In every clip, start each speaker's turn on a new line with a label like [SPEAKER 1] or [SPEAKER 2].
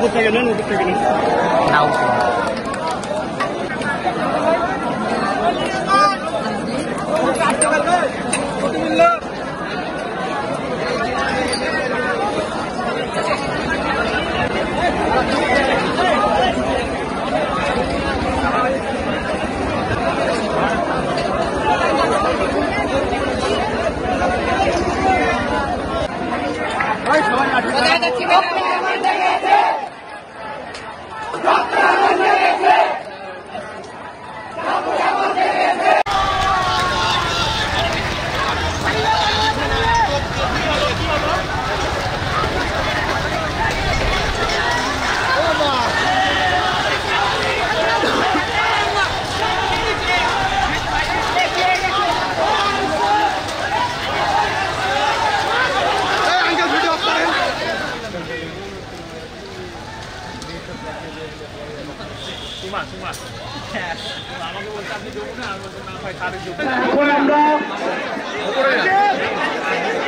[SPEAKER 1] উপর থেকে নেন, উপর থেকে নেন।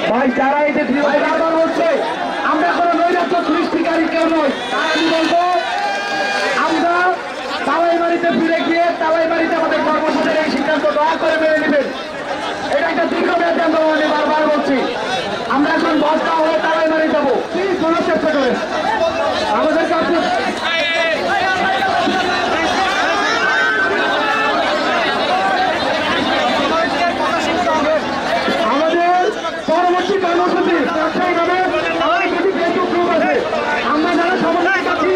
[SPEAKER 2] ভাই যারা এই যে হচ্ছে আমরা কোনো নৈরাজ্য সৃষ্টিকারী কেউ নই। আমি বলবো আমরা তালাইবাড়িতে ফিরে গিয়ে তালাইবাড়িতে আমাদের কর্মসূচির এই সিদ্ধান্ত দয়া করে মেনে নেবেন। এটা একটা দীর্ঘমেয়াদী আন্দোলন, বারবার বলছি। আমরা এখন বস্তা হয়ে তালাইবাড়ি যাবো, প্লিজ বলার চেষ্টা করেন আমাদের কাছে। পরবর্তী কর্মসূচি সেইভাবে আমাদের কিছু ফেসবুক গ্রুপ আছে, আমরা যারা সমন্বয় পাচ্ছি।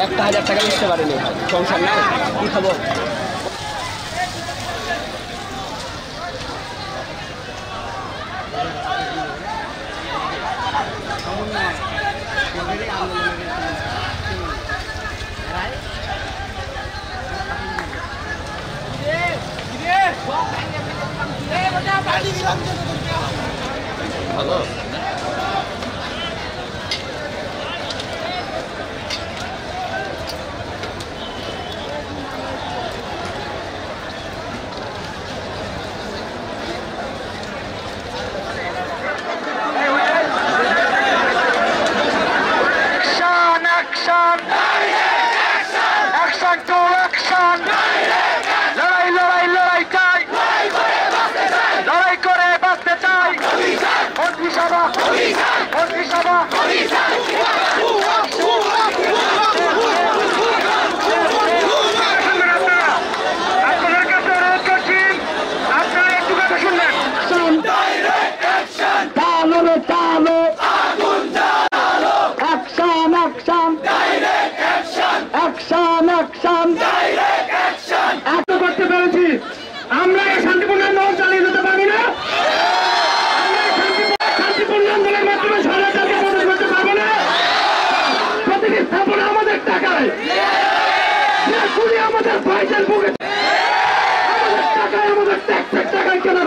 [SPEAKER 3] 1,000 টাকা দিতে পারেনি, সংসার না কি খাবো। ভালো করতে পেরেছি। আমরা এই শান্তিপূর্ণ আন্দোলন চালিয়ে যেতে পারবো না। শান্তিপূর্ণ আন্দোলনের মাধ্যমে সরকারকে মদত করতে পারবো না। প্রতিটি স্থাপনা আমাদের টাকায়, আমাদের ভাইদের বুকে আমাদের টাকায়, আমাদের ট্যাক্সের টাকায় কেনা